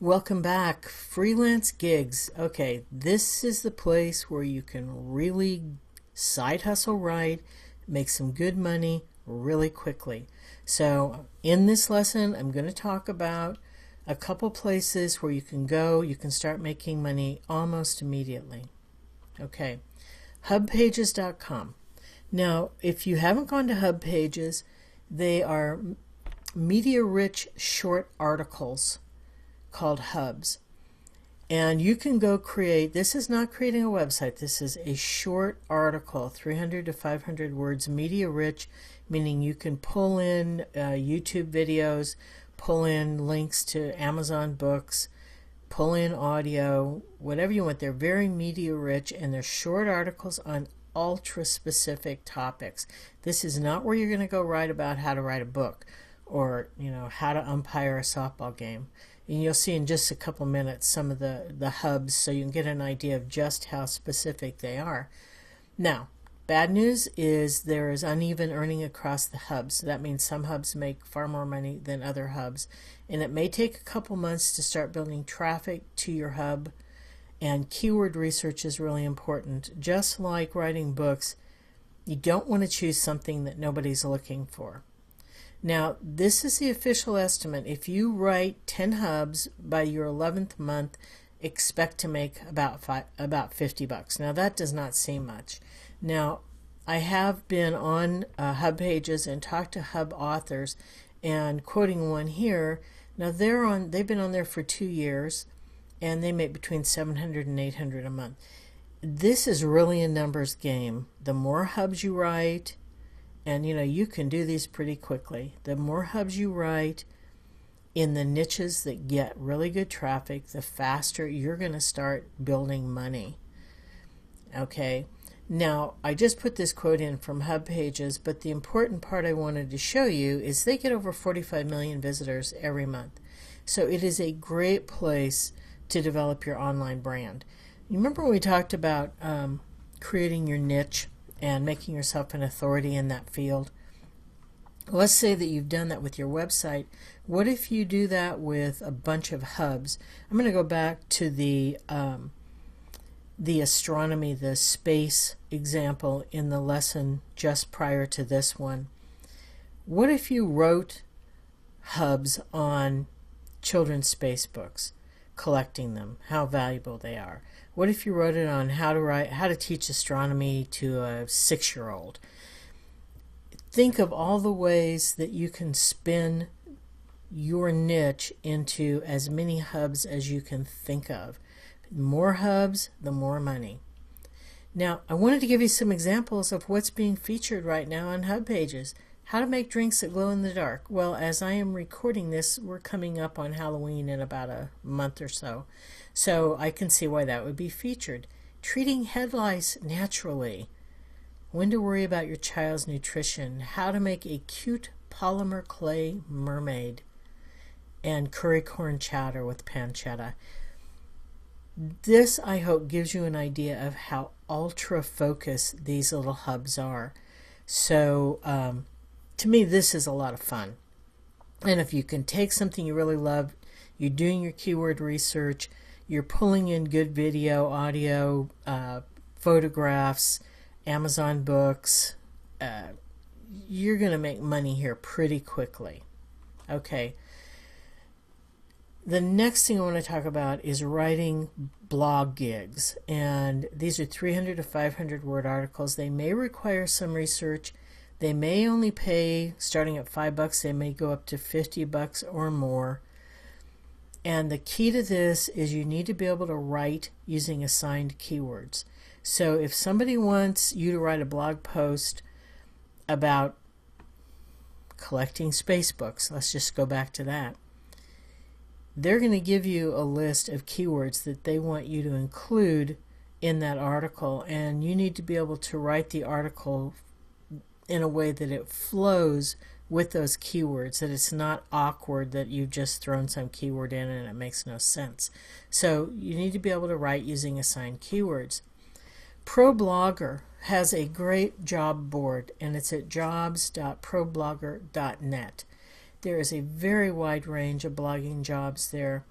Welcome back, freelance gigs. Okay, this is the place where you can really side hustle right, make some good money really quickly. So, in this lesson, I'm going to talk about a couple places where you can go, you can start making money almost immediately. Okay, hubpages.com. Now, if you haven't gone to HubPages, they are media-rich short articles called hubs. And you can go create, this is not creating a website, this is a short article, 300 to 500 words, media rich, meaning you can pull in YouTube videos, pull in links to Amazon books, pull in audio, whatever you want. They're very media rich and they're short articles on ultra specific topics. This is not where you're going to go write about how to write a book or how to umpire a softball game. And you'll see in just a couple minutes some of the hubs so you can get an idea of just how specific they are. Now, bad news is there is uneven earning across the hubs. So that means some hubs make far more money than other hubs. And it may take a couple months to start building traffic to your hub. And keyword research is really important. Just like writing books, you don't want to choose something that nobody's looking for. Now, this is the official estimate. If you write 10 hubs by your 11th month, expect to make about $50. Now, that does not seem much. Now, I have been on HubPages and talked to hub authors, and quoting one here, now they've been on there for 2 years, and they make between $700 and $800 a month. This is really a numbers game. The more hubs you write, and you can do these pretty quickly. The more hubs you write in the niches that get really good traffic, the faster you're going to start building money. Okay, now I just put this quote in from HubPages, but the important part I wanted to show you is they get over 45 million visitors every month. So it is a great place to develop your online brand. You remember when we talked about creating your niche and making yourself an authority in that field? Let's say that you've done that with your website. What if you do that with a bunch of hubs? I'm going to go back to the astronomy, the space example in the lesson just prior to this one. What if you wrote hubs on children's space books, collecting them, how valuable they are? What if you wrote it on how to teach astronomy to a 6-year-old? Think of all the ways that you can spin your niche into as many hubs as you can think of. The more hubs, the more money. Now, I wanted to give you some examples of what's being featured right now on HubPages. How to make drinks that glow in the dark. Well, as I am recording this, we're coming up on Halloween in about a month or so. So I can see why that would be featured. Treating head lice naturally. When to worry about your child's nutrition. How to make a cute polymer clay mermaid. And curry corn chowder with pancetta. This, I hope, gives you an idea of how ultra-focused these little hubs are. So, to me, this is a lot of fun. And if you can take something you really love, you're doing your keyword research, you're pulling in good video, audio, photographs, Amazon books, you're going to make money here pretty quickly. Okay. The next thing I want to talk about is writing blog gigs. And these are 300 to 500 word articles. They may require some research. They may only pay, starting at $5, they may go up to $50 or more. And the key to this is you need to be able to write using assigned keywords. So if somebody wants you to write a blog post about collecting space books, let's just go back to that. They're going to give you a list of keywords that they want you to include in that article, and you need to be able to write the article in a way that it flows with those keywords, that it's not awkward that you've just thrown some keyword in and it makes no sense. So you need to be able to write using assigned keywords. ProBlogger has a great job board, and it's at jobs.problogger.net. There is a very wide range of blogging jobs there.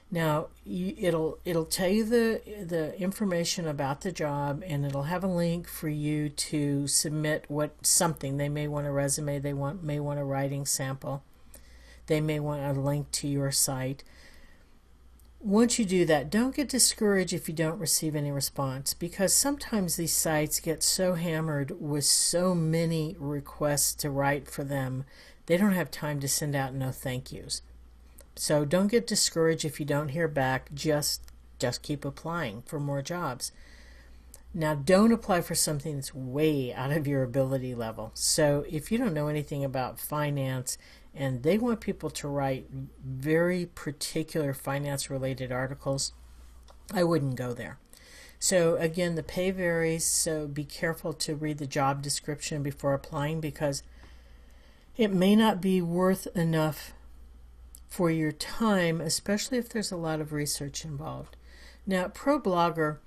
Now, it'll tell you the information about the job, and it'll have a link for you to submit something. They may want a resume, may want a writing sample, they may want a link to your site. Once you do that, don't get discouraged if you don't receive any response, because sometimes these sites get so hammered with so many requests to write for them, they don't have time to send out no thank yous. So don't get discouraged if you don't hear back. Just keep applying for more jobs. Now, don't apply for something that's way out of your ability level. So if you don't know anything about finance and they want people to write very particular finance related articles, I wouldn't go there. So again, the pay varies, so be careful to read the job description before applying, because it may not be worth enough for your time, especially if there's a lot of research involved. Now, at ProBlogger,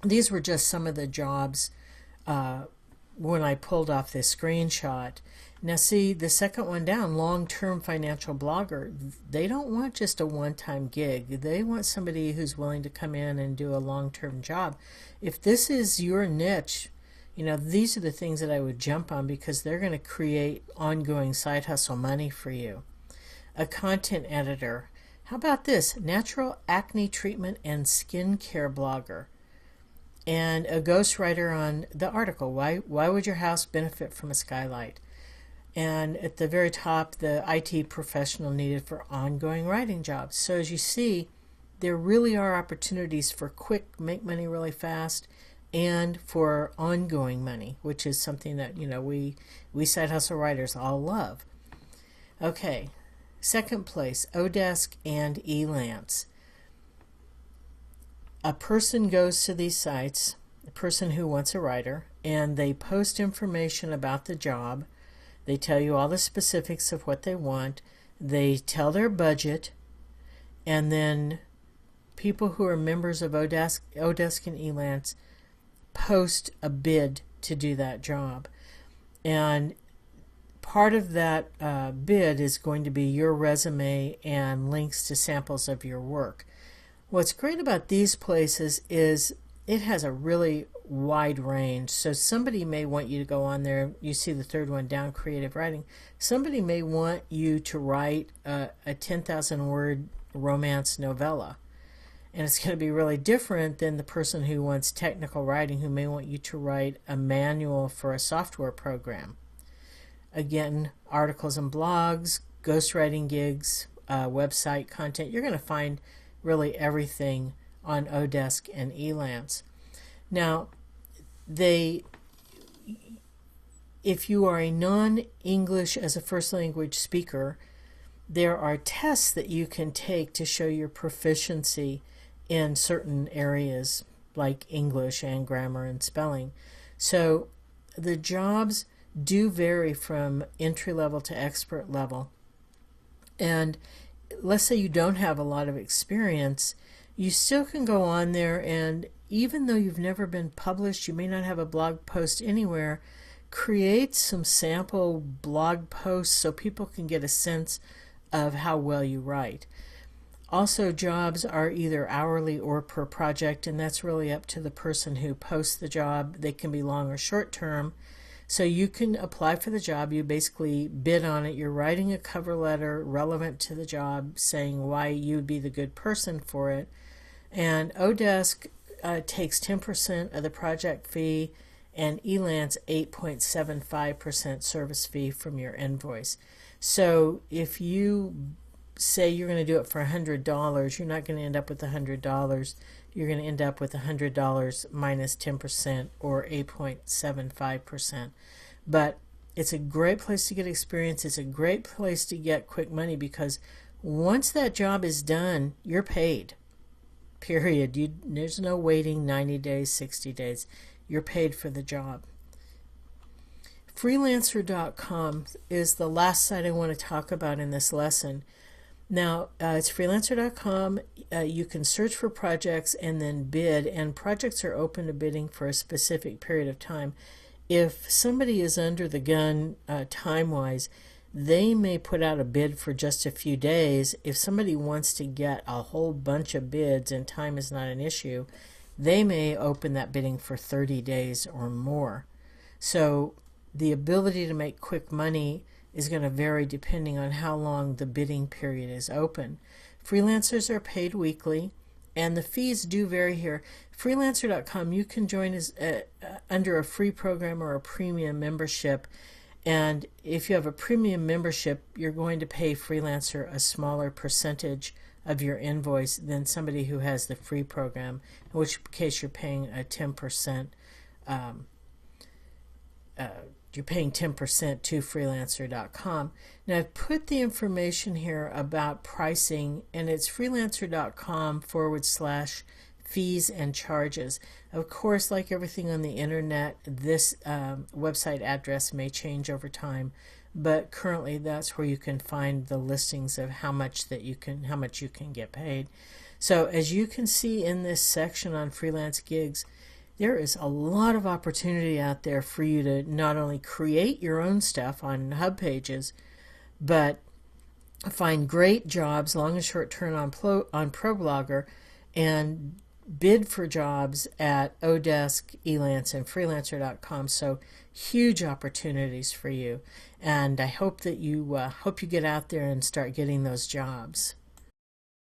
these were just some of the jobs when I pulled off this screenshot. Now see, the second one down, long-term financial blogger, they don't want just a one-time gig. They want somebody who's willing to come in and do a long-term job. If this is your niche, these are the things that I would jump on, because they're going to create ongoing side hustle money for you. A content editor. How about this? Natural acne treatment and skincare blogger. And a ghostwriter on the article. Why would your house benefit from a skylight? And at the very top, the IT professional needed for ongoing writing jobs. So as you see, there really are opportunities for quick, make money really fast, and for ongoing money, which is something that we side hustle writers all love. Okay, second place, Odesk and Elance. A person goes to these sites, a person who wants a writer, and they post information about the job. They tell you all the specifics of what they want. They tell their budget, and then people who are members of Odesk and Elance post a bid to do that job. And part of that bid is going to be your resume and links to samples of your work. What's great about these places is it has a really wide range. So somebody may want you to go on there. You see the third one down, creative writing. Somebody may want you to write a 10,000 word romance novella. And it's going to be really different than the person who wants technical writing, who may want you to write a manual for a software program. Again, articles and blogs, ghostwriting gigs, website content. You're going to find really everything on Odesk and Elance. Now, if you are a non-English as a first language speaker, there are tests that you can take to show your proficiency in certain areas like English and grammar and spelling. So the jobs do vary from entry level to expert level. And let's say you don't have a lot of experience, you still can go on there, and even though you've never been published, you may not have a blog post anywhere, create some sample blog posts so people can get a sense of how well you write. Also, jobs are either hourly or per project, and that's really up to the person who posts the job. They can be long or short term. So you can apply for the job, you basically bid on it, you're writing a cover letter relevant to the job saying why you'd be the good person for it. And Odesk takes 10% of the project fee, and Elance 8.75% service fee from your invoice. So if you say you're going to do it for $100, you're not going to end up with $100. You're going to end up with $100 minus 10%, or 8.75%. But it's a great place to get experience. It's a great place to get quick money, because once that job is done, you're paid. Period. There's no waiting 90 days, 60 days. You're paid for the job. Freelancer.com is the last site I want to talk about in this lesson. Now, it's freelancer.com. You can search for projects and then bid, and projects are open to bidding for a specific period of time. If somebody is under the gun time-wise, they may put out a bid for just a few days. If somebody wants to get a whole bunch of bids and time is not an issue, they may open that bidding for 30 days or more. So the ability to make quick money is going to vary depending on how long the bidding period is open. Freelancers are paid weekly, and the fees do vary here. Freelancer.com, you can join as under a free program or a premium membership. And if you have a premium membership, you're going to pay Freelancer a smaller percentage of your invoice than somebody who has the free program, in which case you're paying a 10%. You're paying 10% to Freelancer.com. Now I've put the information here about pricing, and it's freelancer.com/fees and charges. Of course, like everything on the internet, this website address may change over time, but currently that's where you can find the listings of how much you can get paid. So as you can see in this section on freelance gigs, there is a lot of opportunity out there for you to not only create your own stuff on hub pages, but find great jobs, long and short term on ProBlogger, and bid for jobs at Odesk, Elance, and Freelancer.com. So huge opportunities for you, and I hope that you get out there and start getting those jobs.